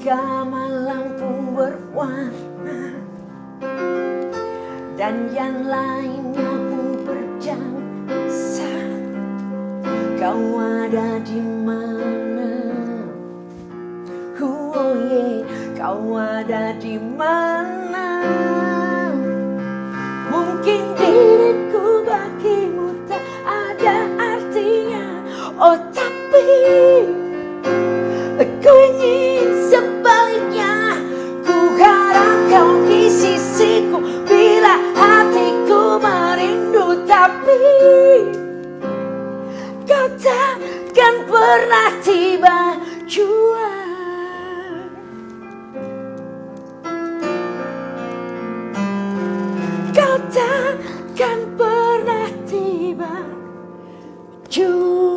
Hingga malam pun berwarna dan yang lainnya pun berjasa. Kau ada di mana? Oh yeah, kau ada di mana? Mungkin diriku bagimu tak ada artinya. Oh tapi aku ingin sebaliknya. Ku harap kau di sisiku bila hatiku merindu. Tapi kau takkan pernah tiba jua. Kau takkan pernah tiba jua.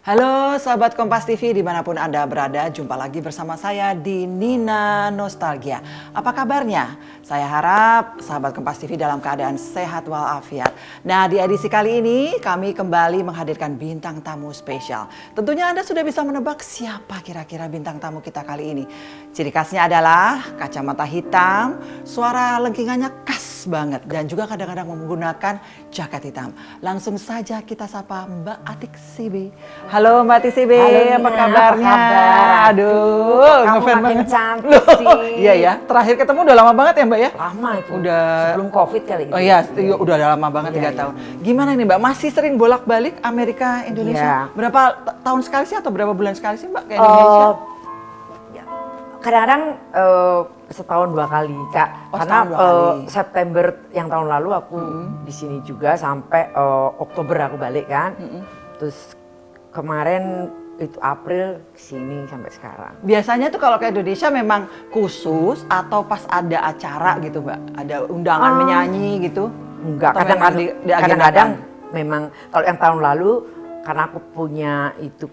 Halo sahabat Kompas TV dimanapun Anda berada, jumpa lagi bersama saya di Nina Nostalgia. Apa kabarnya? Saya harap sahabat Kompas TV dalam keadaan sehat walafiat. Nah, di edisi kali ini kami kembali menghadirkan bintang tamu spesial. Tentunya Anda sudah bisa menebak siapa kira-kira bintang tamu kita kali ini. Ciri khasnya adalah kacamata hitam, suara lengkingannya khas banget dan juga kadang-kadang menggunakan jaket hitam. Langsung saja kita sapa Mbak Atik Sibi. Halo Mbak Atik Sibi, apa kabarnya? Apa kabar? Aduh, kamu ngefans makin banget. cantik sih. Iya ya, terakhir ketemu udah lama banget ya Mbak ya? Lama itu. Udah. Sebelum COVID kali itu. Oh iya, udah lama banget 3 Iya. tahun. Gimana nih Mbak, masih sering bolak-balik Amerika, Indonesia? Iya. Berapa tahun sekali sih atau berapa bulan sekali sih Mbak ke Indonesia? Kadang-kadang setahun 2 kali Kak. Oh, Karena setahun 2 kali. September yang tahun lalu aku di sini juga sampai Oktober aku balik kan. Terus kemarin itu April kesini sampai sekarang. Biasanya tuh kalau ke Indonesia memang khusus atau pas ada acara gitu Mbak? Ada undangan menyanyi gitu? Enggak, Atau memang diagendakan? kadang-kadang memang kalau yang tahun lalu karena aku punya itu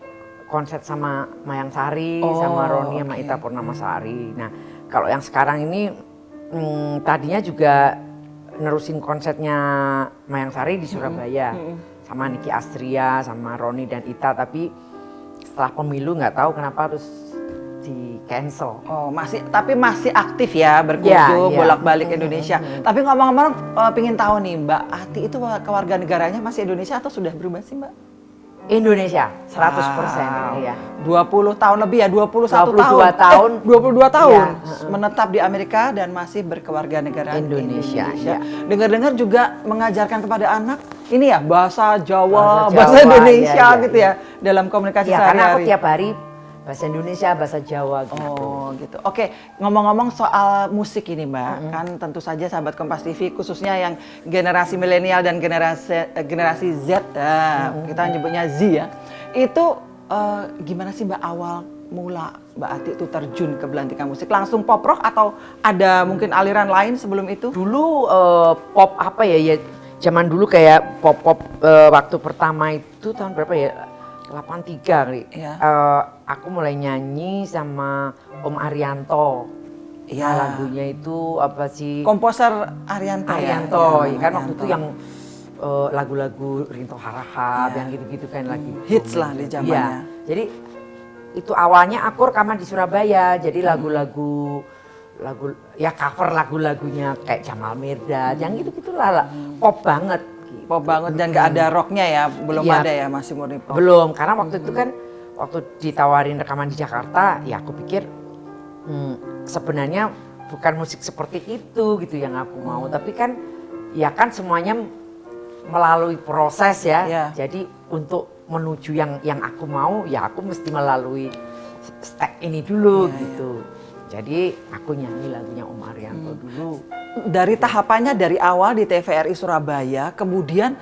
konser sama Mayang Sari, sama Roni, sama oke. Ita Purnamasari. Nah, kalau yang sekarang ini tadinya juga nerusin konsernya Mayang Sari di Surabaya. Sama Niki Astria, sama Roni dan Ita, tapi setelah pemilu nggak tahu kenapa terus di cancel. Oh tapi masih aktif ya berkunjung Iya. bolak-balik Indonesia. Tapi ngomong-ngomong pingin tahu nih Mbak Ati itu kewarganegaranya masih Indonesia atau sudah berubah sih Mbak? Indonesia 100%. Wow. Iya. 20 tahun lebih ya, 21 22 tahun. tahun. 22 tahun Iya, menetap di Amerika dan masih berkewarganegaraan Indonesia, Indonesia. iya. Dengar-dengar juga mengajarkan kepada anak ini ya bahasa Jawa, Bahasa bahasa Jawa, Indonesia iya, gitu ya dalam komunikasi Iya, karena aku sehari-hari. tiap hari bahasa Indonesia, bahasa Jawa gitu. Oh gitu. Oke, ngomong-ngomong soal musik ini Mbak, kan tentu saja sahabat Kompas TV khususnya yang generasi milenial dan generasi Z, kita nyebutnya Z ya. Itu gimana sih Mbak awal mula Mbak Ati itu terjun ke belantikan musik? Langsung pop rock atau ada mungkin aliran lain sebelum itu? Dulu pop apa ya zaman dulu kayak pop waktu pertama itu tahun berapa ya? 83 kali. Iya. Aku mulai nyanyi sama Om Arianto. Iya. Nah, lagunya itu apa sih? Komposer Arianto, Arianto, ya? ya kan waktu Arianto. itu yang lagu-lagu Rinto Harahap, Iya. yang gitu-gitu kan lagi. Hits lah di zamannya. Iya. Jadi itu awalnya aku rekaman di Surabaya, jadi lagu-lagu ya cover lagu-lagunya kayak Jamal Mirdad, yang gitu-gitulah pop banget. Gitu. Pop banget dan nggak ada rocknya ya, belum Iya. ada ya, masih murni pop. Belum, karena waktu itu kan waktu ditawarin rekaman di Jakarta, ya aku pikir sebenarnya bukan musik seperti itu gitu yang aku mau, tapi kan ya kan semuanya melalui proses ya. Iya. Jadi untuk menuju yang aku mau, ya aku mesti melalui step ini dulu gitu. Jadi aku nyanyi lagunya Om Arianto dulu. Dari tahapannya dari awal di TVRI Surabaya, kemudian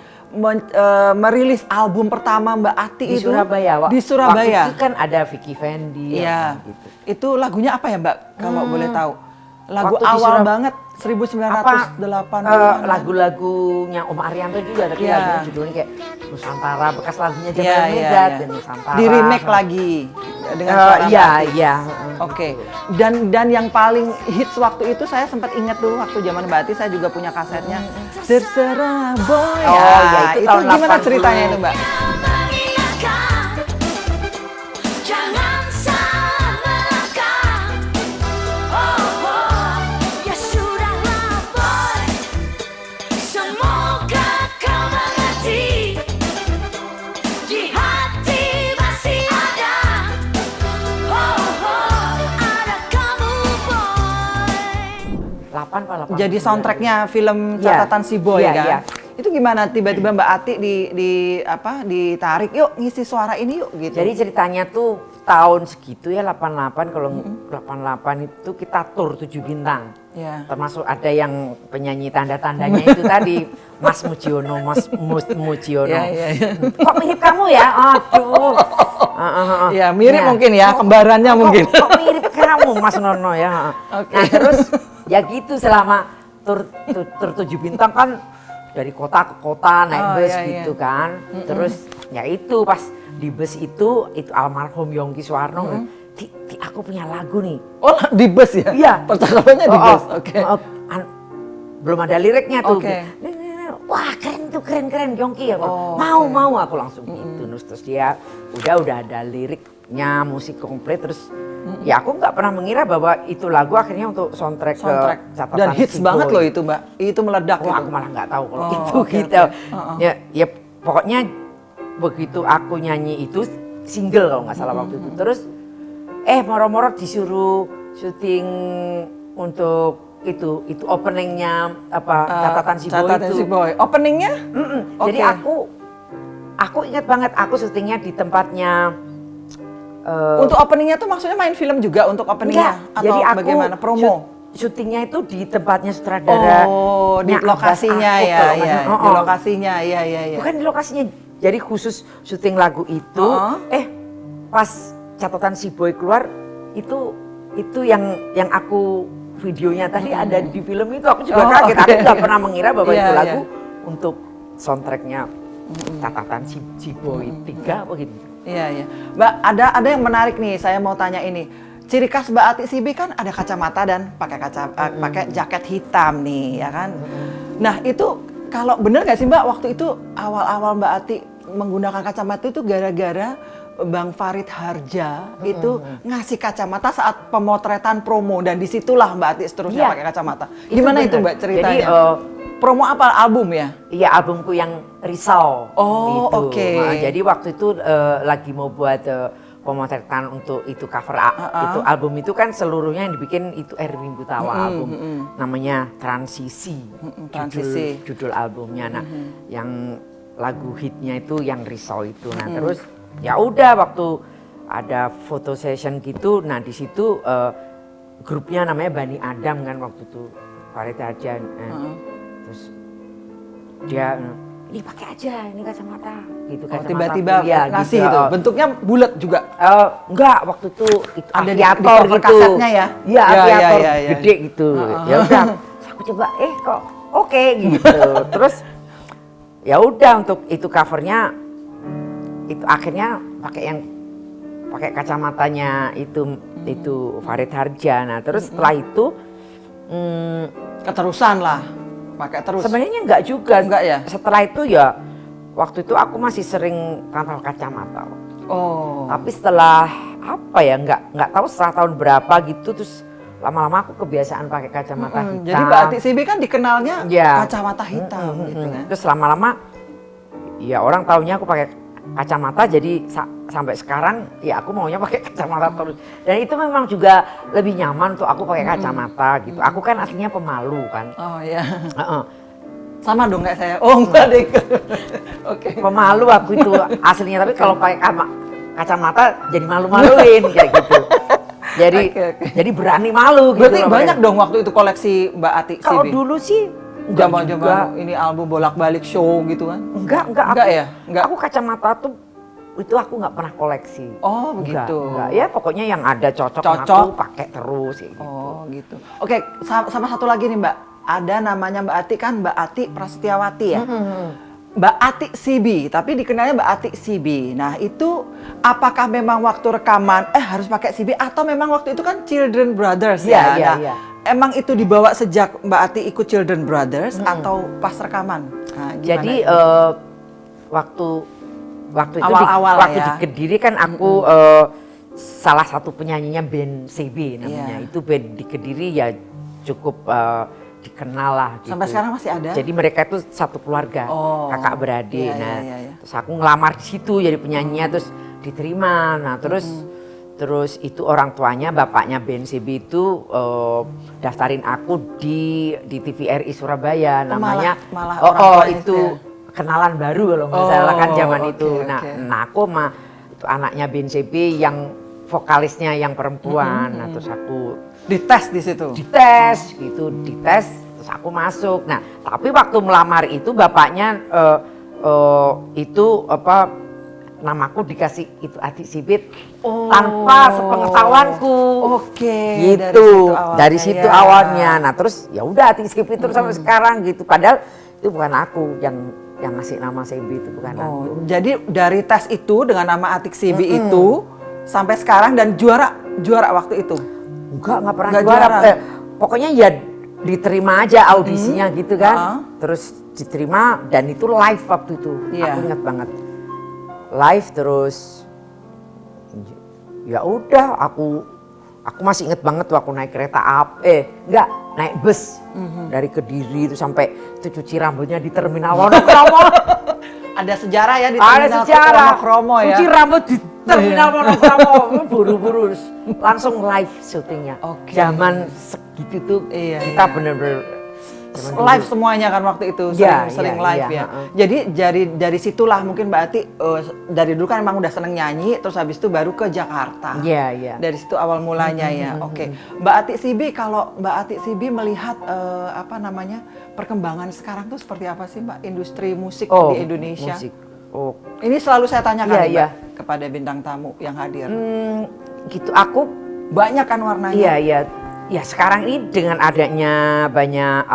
merilis album pertama Mbak Ati Di itu Surabaya. di Surabaya. Waktu itu kan ada Vicky Fendi. Iya. gitu. Itu lagunya apa ya Mbak? Kalau boleh tahu. Lagu waktu di awal Surab- banget 1980-an. lagu-lagunya Om Arianto juga, tapi Iya. lagunya judulnya kayak Nusantara, bekas lagunya Iya, Jamal iya, Mirdad iya. dan Nusantara. Di remake lagi dengan suara Iya, Mbak Ati. iya. Oke. Dan yang paling hits waktu itu saya sempat ingat tuh waktu zaman Mbak Ati saya juga punya kasetnya. Terserah boy. Oh, ya, itu tahun gimana 80. ceritanya itu, Mbak? Jangan salah melangkah. Oh, ya sudahlah boy. Semoga kau mengerti. Di hati masih ada. Ada kamu boy. 8 apa 8? Jadi soundtracknya film Iya. Catatan Si Boy Iya, kan? iya. Itu gimana tiba-tiba Mbak Ati ditarik, yuk ngisi suara ini yuk gitu. Jadi ceritanya tuh tahun segitu ya 88, kalau 88 itu kita tur 7 bintang. Iya. Termasuk ada yang penyanyi tanda-tandanya itu tadi Mas Mujiono, Mas Mujiono. Iya. Kok mirip kamu ya? Aduh. Ya mirip mungkin ya, kembarannya mungkin. Kok mirip kamu Mas Nono ya? Oke. Nah terus ya gitu selama tur 7 bintang kan dari kota ke kota naik Oh, bus iya, gitu kan. Terus ya itu pas di bus itu almarhum Yongki Suwarno, Ti, aku punya lagu nih. Oh di bus ya? Iya. Percakapannya di bus, oke. Belum ada liriknya tuh. Oke. Wah keren tuh, keren Yongki ya. Oh, mau aku langsung gitu. Terus dia udah ada liriknya, musik komplit. Terus ya aku nggak pernah mengira bahwa itu lagu akhirnya untuk soundtrack. Ke catatan Dan hits Si banget Boy. loh itu Mbak, itu meledak Oh, gitu. aku malah nggak tahu kalau Oh, itu oke, gitu. oke. Ya pokoknya begitu aku nyanyi itu single kalau nggak salah waktu itu. Terus moro-moro disuruh syuting untuk itu openingnya catatan si Boy Catatan itu. Si Boy. Openingnya? Jadi Oke. aku ingat banget aku syutingnya di tempatnya. Untuk openingnya tuh maksudnya main film juga untuk openingnya? Enggak, Atau jadi aku bagaimana? Promo? Syutingnya itu di tempatnya sutradara. Oh, di lokasinya ya, di lokasinya, ya. Bukan di lokasinya, jadi khusus syuting lagu itu. Pas catatan Si Boy keluar itu yang aku videonya tadi ada di film itu, aku juga kaget. Aku nggak pernah mengira bahwa Iya, itu iya. lagu untuk soundtracknya catatan Si Boy 3 begitu. Iya. Mbak, ada yang menarik nih, saya mau tanya ini. Ciri khas Mbak Ati Sibi kan ada kacamata dan pakai jaket hitam nih, ya kan? Nah itu kalau bener nggak sih Mbak waktu itu awal-awal Mbak Ati menggunakan kacamata itu gara-gara Bang Farid Harja itu ngasih kacamata saat pemotretan promo dan disitulah Mbak Ati seterusnya Iya, pakai kacamata. itu Gimana itu bener. Mbak ceritanya? Jadi, promo apa, album ya? Iya, albumku yang Risau. Oh, itu. oke. Nah, jadi waktu itu lagi mau buat pemotretan untuk itu cover itu album itu kan seluruhnya yang dibikin itu Erwin Gutawa album namanya Transisi. Transisi. Judul albumnya. Nah, yang lagu hitnya itu yang Risau itu. Nah, terus ya udah waktu ada foto session gitu, nah di situ grupnya namanya Bani Adam kan waktu itu Farid Harja. Terus dia ini pakai aja ini kacamata gitu kan. Tiba-tiba ngasih gitu. Bentuknya bulat juga. Enggak, waktu itu Ada di aviator cover gitu. kasetnya ya? Iya, Ya, aviator ya. gede gitu. Ya udah, terus aku coba kok oke gitu. Terus ya udah untuk itu covernya itu akhirnya pakai kacamatanya itu Farid Harja. Nah, terus setelah itu Keterusan lah. Pakai terus. sebenarnya enggak juga. Enggak ya? Setelah itu ya waktu itu aku masih sering tanpa kacamata. Oh. Tapi setelah apa ya nggak tahu setelah tahun berapa gitu terus lama-lama aku kebiasaan pakai kacamata hitam. Jadi Mbak Ati Sibi kan dikenalnya Ya. kacamata hitam gitu kan. Terus lama-lama ya orang taunya aku pakai kacamata jadi sampai sekarang ya aku maunya pakai kacamata terus. Dan itu memang juga lebih nyaman tuh aku pakai kacamata gitu. Aku kan aslinya pemalu kan. Oh ya. Heeh. Sama dong kayak saya. Oh enggak deh. Oke. Pemalu aku itu aslinya tapi kalau pakai kacamata jadi malu-maluin kayak gitu. Jadi Oke. jadi berani malu gitu. Berarti loh, banyak pakai. dong waktu itu koleksi Mbak Ati Kalau Sibi. dulu sih enggak juga. Zaman-zaman ini album bolak-balik show gitu kan. Enggak Enggak aku, ya? Enggak. Aku kacamata tuh itu aku nggak pernah koleksi. Oh, begitu. Enggak. Ya pokoknya yang ada cocok sama Cocok. aku pakai terus kayak gitu. Oh gitu. Oke, sama satu lagi nih Mbak. Ada namanya Mbak Ati kan, Mbak Ati Prasetyawati ya. Mbak Ati CB, tapi dikenalnya Mbak Ati CB. Nah itu apakah memang waktu rekaman harus pakai CB atau memang waktu itu kan Children Brothers ya? Iya, Nah, iya. emang itu dibawa sejak Mbak Ati ikut Children Brothers atau pas rekaman? Nah, gimana Jadi itu? waktu itu Awal-awal waktu ya. di Kediri kan aku salah satu penyanyinya band CB namanya. Iya. Itu band di Kediri ya cukup dikenal lah gitu. Sampai sekarang masih ada? Jadi mereka itu satu keluarga, Oh, kakak beradik. iya, Nah, iya. terus aku ngelamar di situ jadi penyanyinya terus diterima. Nah, terus itu orang tuanya, bapaknya band CB itu daftarin aku di TVRI Surabaya namanya. malah orang tuanya itu itu ya? kenalan baru kalau nggak salah kan zaman oke, itu. Nah, oke. aku sama itu anaknya band CB yang vokalisnya yang perempuan. Nah, terus aku Dites di situ. dites terus aku masuk. Nah, tapi waktu melamar itu bapaknya itu apa namaku dikasih itu Ati Sibit tanpa sepengetahuanku. Oke, Gitu. Dari awalnya situ ya. awalnya. Nah, terus ya udah Ati Sibit terus sampai sekarang gitu. Padahal itu bukan aku yang ngasih nama Sebi, itu bukan aku. Oh, jadi dari tes itu dengan nama Atik Sibi itu sampai sekarang dan juara waktu itu. Nggak pernah Nggak juara. juara. Pokoknya ya diterima aja audisinya gitu kan. Heeh. Terus diterima dan itu live waktu itu. Iya. Aku ingat banget. Live terus ya udah aku masih inget banget tuh aku naik kereta api. Naik bus dari Kediri itu sampai itu cuci rambutnya di Terminal Wonokromo. Ada sejarah ya di Ada Terminal sejarah. Kromo ya. Cuci rambut di Terminal Wonokromo. Buru-buru langsung live syutingnya. Oke. Zaman segitu tuh Iya, kita iya. bener-bener zaman Live dulu. semuanya kan waktu itu Iya, sering iya, live iya, ya. heeh. Jadi dari situlah mungkin Mbak Ati dari dulu kan emang udah seneng nyanyi terus habis itu baru ke Jakarta. Iya, iya. Dari situ awal mulanya ya. Oke. Mbak Ati Sibi, kalau Mbak Ati Sibi melihat perkembangan sekarang tuh seperti apa sih Mbak industri musik di Indonesia? Musik. Oh, Ini selalu saya tanyakan Iya, nih, iya. Mbak, kepada bintang tamu yang hadir. gitu aku Banyak kan warnanya. iya iya. Ya sekarang ini dengan adanya banyak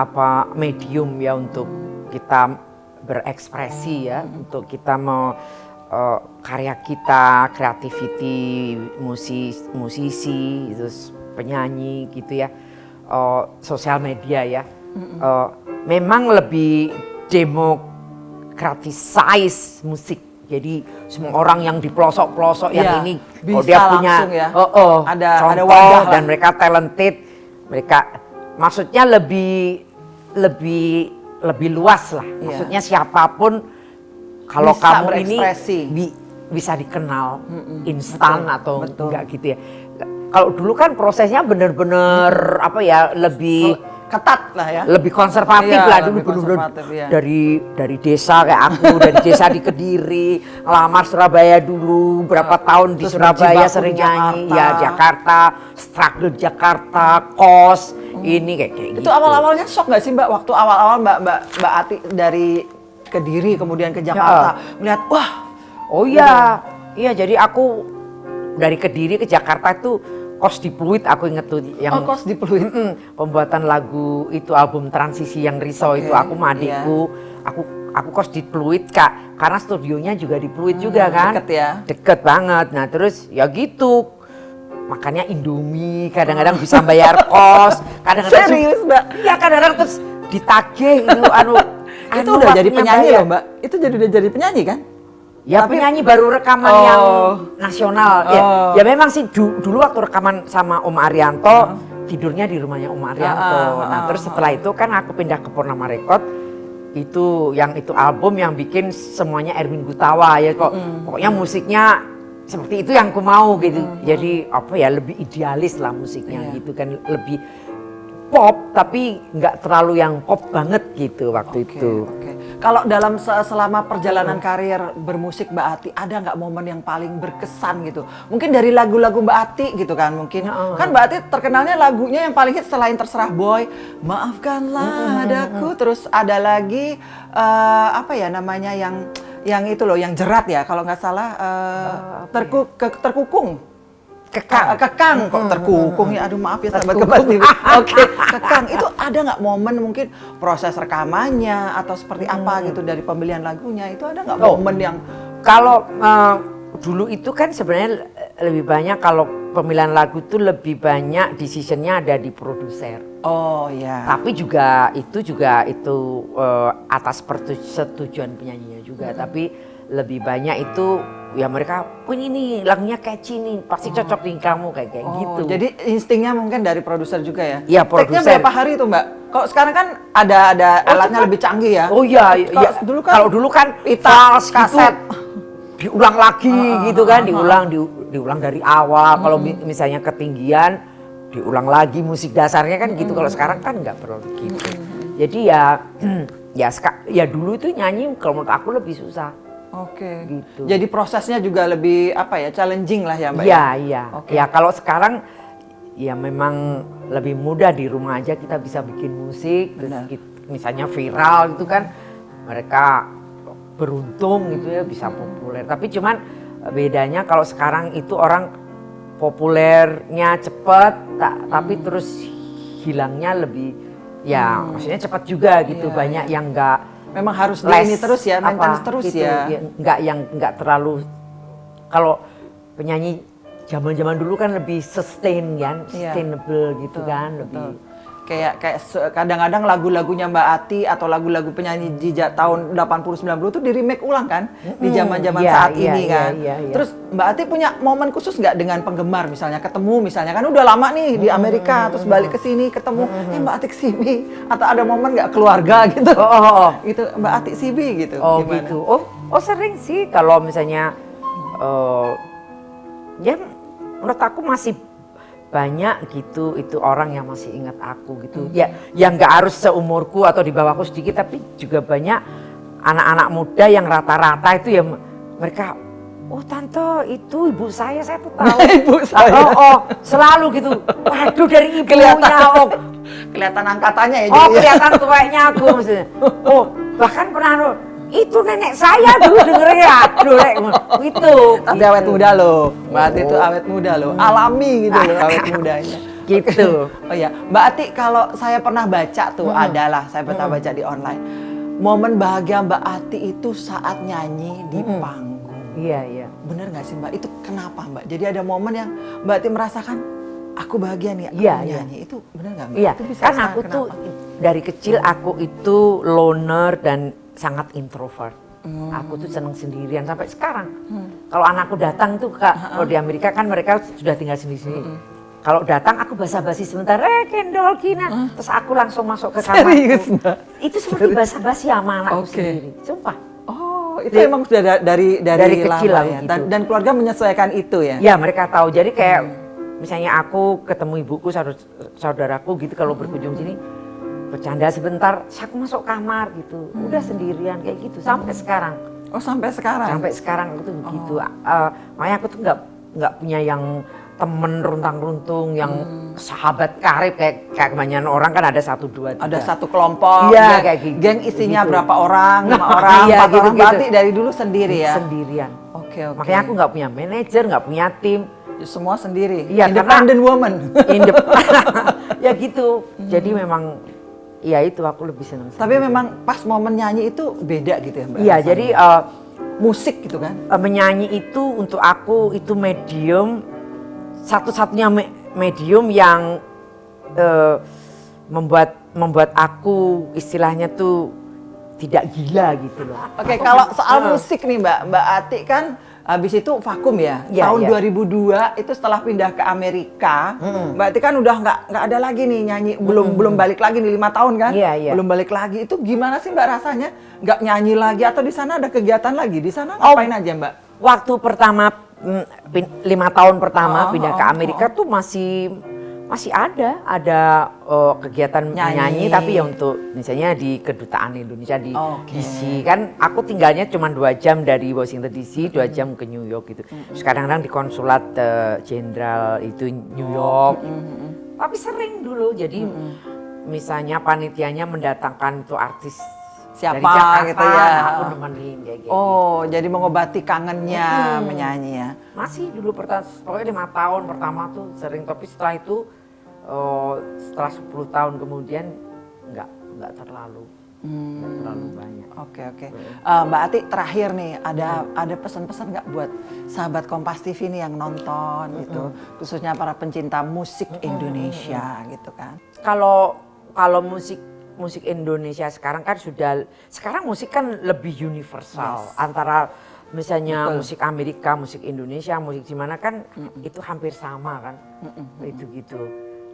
medium ya untuk kita berekspresi ya, untuk kita mau karya kita, creativity, musisi, terus penyanyi gitu ya, sosial media ya, memang lebih demokratisize musik. Jadi semua orang yang di pelosok-pelosok Iya, yang ini, kalau bisa dia punya langsung ya. Ada contoh wadah lah. dan mereka talented, mereka maksudnya lebih luas lah. Iya. Maksudnya siapapun kalau Bisa kamu berekspresi. ini bisa dikenal instan betul, atau betul. enggak gitu ya. Kalau dulu kan prosesnya bener-bener lebih Ketat lah ya. lebih konservatif Iya, lah dulu lebih bener-bener konservatif, iya. dari desa kayak aku dari desa di Kediri, ngelamar Surabaya dulu berapa tahun di Terus Surabaya berjibaku sering di nyanyi Jakarta. ya Jakarta, struggle di Jakarta, kos ini kayak gitu. Itu awal-awalnya shock nggak sih Mbak waktu awal-awal Mbak Ati dari Kediri kemudian ke Jakarta melihat wah Oh iya, iya jadi aku dari Kediri ke Jakarta itu kos di Pluit aku inget tuh yang kos di Pluit. pembuatan lagu itu album transisi yang risau Oke, itu aku sama adikku aku kos di Pluit Kak karena studionya juga di Pluit juga kan deket ya. deket banget. Nah terus ya gitu makannya Indomie kadang-kadang bisa bayar kos kadang-kadang Serius Mbak? iya kadang-kadang terus ditagih itu Itu udah jadi waktunya penyanyi bayar. loh Mbak. Itu udah jadi penyanyi kan? Ya Tapi- penyanyi baru rekaman yang nasional. Ya memang sih dulu waktu rekaman sama Om Arianto tidurnya di rumahnya Om Arianto. Nah terus setelah itu kan aku pindah ke Purnama Record. Itu album yang bikin semuanya Erwin Gutawa ya kok. Pokoknya musiknya seperti itu yang aku mau gitu. Jadi lebih idealis lah musiknya gitu kan lebih pop tapi nggak terlalu yang pop banget gitu waktu itu. Oke. Kalau dalam selama perjalanan karir bermusik Mbak Ati, ada nggak momen yang paling berkesan gitu? Mungkin dari lagu-lagu Mbak Ati gitu kan mungkin. Kan Mbak Ati terkenalnya lagunya yang paling hit selain Terserah Boy, Maafkanlah Adaku, terus ada lagi yang yang itu loh, yang jerat ya, kalau nggak salah terkukung. Kekang kok terkukung ya, aduh maaf ya sahabat Kompas TV. Oke, kekang itu ada nggak momen mungkin proses rekamannya atau seperti apa gitu dari pemilihan lagunya, itu ada nggak momen yang Kalau dulu itu kan sebenarnya lebih banyak, kalau pemilihan lagu itu lebih banyak decisionnya ada di produser. oh ya. Tapi juga itu atas persetujuan penyanyinya juga. Tapi lebih banyak itu ya mereka, ini nih lagunya catchy nih, pasti cocok di kamu kayak gitu. Jadi instingnya mungkin dari produser juga ya? Iya, Take-nya produser. berapa hari itu Mbak? Kalau sekarang kan ada alatnya lebih canggih ya? Oh iya, iya. Kalau dulu kan fals kaset. gitu, diulang lagi gitu kan, diulang dari awal. Kalau misalnya ketinggian, diulang lagi musik dasarnya kan gitu. Kalau sekarang kan nggak perlu gitu. Jadi ya dulu itu nyanyi kalau menurut aku lebih susah. Oke. Gitu. Jadi prosesnya juga lebih challenging lah ya Mbak? Iya, iya. Oke. Ya kalau sekarang ya memang lebih mudah, di rumah aja kita bisa bikin musik, terus misalnya viral gitu kan, mereka beruntung gitu ya bisa populer. Tapi cuman bedanya kalau sekarang itu orang populernya cepet, tapi terus hilangnya lebih maksudnya cepat juga gitu. Iya, banyak yang enggak Memang harus di ini terus ya, maintenance terus gitu, ya. Enggak terlalu. Kalau penyanyi zaman-zaman dulu kan lebih sustain kan, sustainable gitu kan, lebih kayak kadang-kadang lagu-lagunya Mbak Ati atau lagu-lagu penyanyi di tahun 80 90 itu di remake ulang kan di zaman-zaman saat ini kan. Terus Mbak Ati punya momen khusus nggak dengan penggemar, misalnya ketemu misalnya kan udah lama nih di Amerika terus balik ke sini ketemu Mbak Ati Sibi, atau ada momen nggak keluarga gitu. Gitu Mbak Ati Sibi gitu. Oh gimana? gitu. Oh sering sih kalau misalnya ya menurut aku masih banyak gitu itu orang yang masih ingat aku gitu. Ya yang nggak harus seumurku atau di bawahku sedikit, tapi juga banyak anak-anak muda yang rata-rata itu ya mereka, oh tante itu ibu saya tuh tahu. Ibu saya. Selalu gitu. Waduh dari ibunya. Kelihatan angkatannya ya. Kelihatan tuanya aku maksudnya. Bahkan pernah itu nenek saya dulu dengerin, aduh gitu. Tapi awet muda loh, Mbak Ati itu awet muda loh, alami gitu loh awet mudanya. Gitu. Oh iya, Mbak Ati kalau saya pernah baca tuh adalah, saya pernah baca di online, momen bahagia Mbak Ati itu saat nyanyi di panggung. Iya. Bener nggak sih Mbak? Itu kenapa Mbak? Jadi ada momen yang Mbak Ati merasakan, aku bahagia nih, aku nyanyi. Itu bener nggak Mbak? Iya, itu bisa kan aku tuh dari kecil aku itu loner dan sangat introvert. Aku tuh seneng sendirian sampai sekarang. Kalau anakku datang tuh kalau di Amerika kan mereka sudah tinggal sendiri-sendiri. Kalau datang aku basa-basi sebentar, Kendol Kina, terus aku langsung masuk ke kamar. Serius Mbak? Itu seperti basa-basi sama anakku sendiri. Sumpah. Oh, itu emang sudah dari kecil lama lah ya. gitu. Dan keluarga menyesuaikan itu ya. Ya mereka tahu. Jadi kayak misalnya aku ketemu ibuku, saudaraku gitu kalau berkunjung sini, bercanda sebentar, aku masuk kamar gitu, udah sendirian kayak gitu sampai sekarang. Oh sampai sekarang? Sampai sekarang aku tuh begitu. Makanya aku tuh nggak punya yang temen runtang-runtung, yang sahabat karib kayak kebanyakan orang kan ada 1, 2, 3. Ada satu kelompok, Iya, kayak gitu. geng isinya Gitu. berapa orang, 5 orang, 4 orang, gitu. berarti dari dulu sendiri ya? Sendirian. Oke. Makanya aku nggak punya manajer, nggak punya tim. Semua sendiri, Iya, independent woman. Ya gitu. Jadi memang ya itu aku lebih senang. Tapi memang pas momen nyanyi itu beda gitu ya Mbak? Iya, rasanya? jadi musik gitu kan? menyanyi itu untuk aku itu medium, satu-satunya medium yang membuat aku istilahnya tuh tidak gila gitu loh. Oke, kalau soal musik nih Mbak Ati kan habis itu vakum ya, tahun 2002 itu setelah pindah ke Amerika, Mbak Ati kan udah nggak ada lagi nih nyanyi, belum balik lagi nih 5 tahun kan, belum balik lagi. Itu gimana sih Mbak rasanya nggak nyanyi lagi, atau di sana ada kegiatan lagi, di sana ngapain aja Mbak? Waktu pertama 5 tahun pertama pindah ke Amerika tuh masih ada kegiatan nyanyi, tapi ya untuk misalnya di kedutaan Indonesia di DC kan, aku tinggalnya cuma 2 jam dari Washington DC, 2 jam ke New York gitu. Sekarang di konsulat jenderal itu New York. Tapi sering dulu, jadi misalnya panitianya mendatangkan tuh artis siapa dari Jakarta, gitu ya. nah, aku nemenin kayak gitu. Oh, jadi mengobati kangennya menyanyi ya. Masih dulu pokoknya 5 tahun pertama tuh sering, tapi setelah itu setelah 10 tahun kemudian nggak terlalu banyak. Oke. Mbak Ati, terakhir nih ada pesan-pesan nggak buat sahabat Kompas TV nih yang nonton gitu, khususnya para pencinta musik Indonesia gitu kan. Kalau musik Indonesia sekarang kan sekarang musik kan lebih universal antara misalnya musik Amerika, musik Indonesia, musik di mana kan itu hampir sama kan, itu gitu.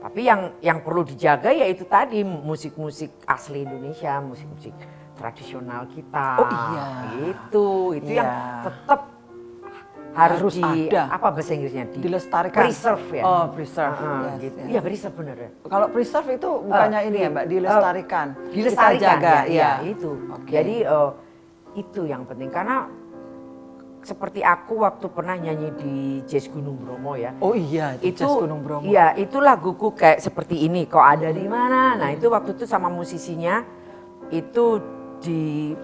Tapi yang perlu dijaga ya itu tadi musik-musik asli Indonesia, musik-musik tradisional kita. Oh iya. Itu Iya. yang tetap harus ada. apa bahasa Inggrisnya? Dilestarikan. Preserve ya. Oh, preserve. Gitu. Yes. Iya, preserve bener ya. Kalau preserve itu bukannya ini ya, Mbak, dilestarikan. Dilestarikan, Kita jaga, ya itu. Oke. Jadi itu yang penting karena seperti aku waktu pernah nyanyi di Jazz Gunung Bromo ya. Oh iya, itu Jazz Gunung Bromo. Iya, itu laguku kayak seperti ini. Kok ada di mana? Nah, itu waktu itu sama musisinya itu di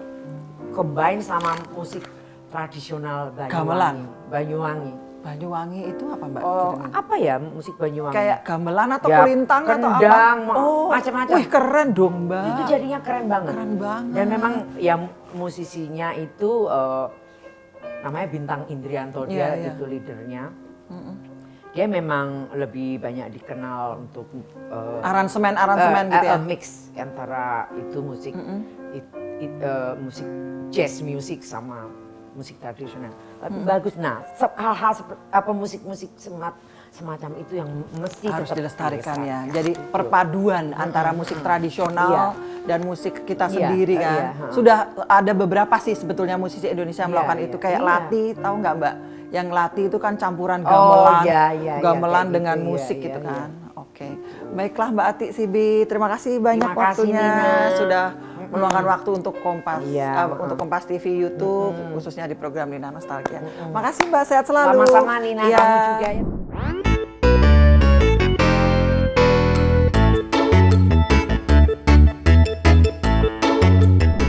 combine sama musik tradisional Gamelan. Banyuwangi. Itu apa, Mbak? Oh, Jadinya? apa ya musik Banyuwangi? Kayak gamelan atau Ya, kulintang atau apa? kendang, Oh, macam-macam. Wih, keren dong, Mbak. Itu jadinya keren banget. Keren banget. Dan memang ya musisinya itu namanya Bintang Indrianto, dia Iya. itu leadernya. Dia memang lebih banyak dikenal untuk Aransemen gitu ya. mix antara itu musik musik jazz music sama musik tradisional. Tapi bagus. Nah, hal-hal seperti apa musik-musik semacam itu yang mesti Harus tetap dilestarikan ya. dilestarikan. Jadi perpaduan antara musik tradisional dan musik kita sendiri kan. iya. Sudah ada beberapa sih sebetulnya musisi Indonesia yang melakukan itu. Kayak iya. Lati, tahu nggak, Mbak? Yang Lati itu kan campuran Oh, gamelan, iya, gamelan kayak dengan gitu, musik iya, gitu iya, kan. Oke, baiklah Mbak Ati Sibi, terima kasih banyak Terima kasih, waktunya Nina. sudah meluangkan waktu untuk Kompas, Iya, untuk Kompas TV YouTube, khususnya di program Nina Nostalgia. Makasih Mbak, sehat selalu. Sama-sama Nina, Iya. kamu juga ya.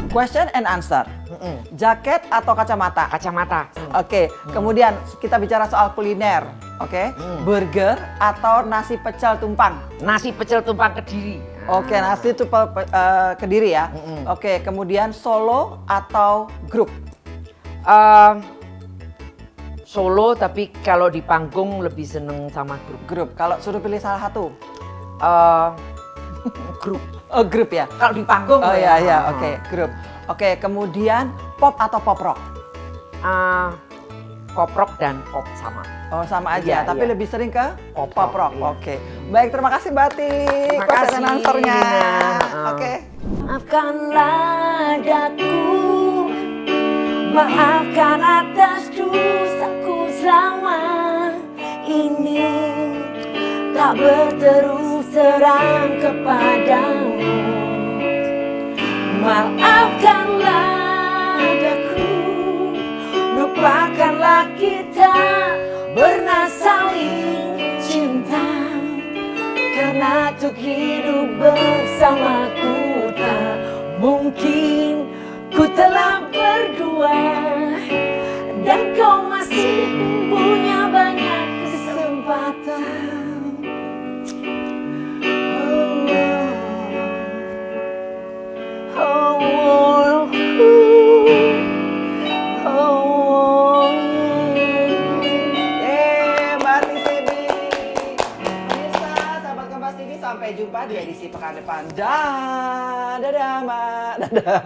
Question and answer. Jaket atau kacamata? Kacamata. Oke, kemudian kita bicara soal kuliner. Oke, burger atau nasi pecel tumpang? Nasi pecel tumpang Kediri. Oke, nasi Kediri ya. Oke, kemudian solo atau grup? Solo, tapi kalau di panggung lebih seneng sama grup. Grup. Kalau suruh pilih salah satu? Grup. Oh, grup ya. Kalau di panggung Oh ya. iya, oke, grup. Oke, kemudian pop atau pop rock? Pop rock dan pop sama. Oh, sama aja, Iya, tapi iya. lebih sering ke Pop pop rock. rock, iya. Oke. Baik, terima kasih Mbak Ati. Terima Question kasih, and answer-nya. Nina. Oke. Maafkanlah daku, maafkan atas dosaku selama ini tak berterus terang kepadamu. Maafkanlah daku, lupakanlah kita pernah saling cinta. Karena untuk hidup bersamaku tak mungkin, ku telah berdua dan kau masih punya banyak kesempatan. Oh, oh, oh, oh, Mbak Ati Sibi. Pemirsa, sahabat Kompas TV, sampai jumpa di edisi pekan depan. Dadah, Mbak. Dadah.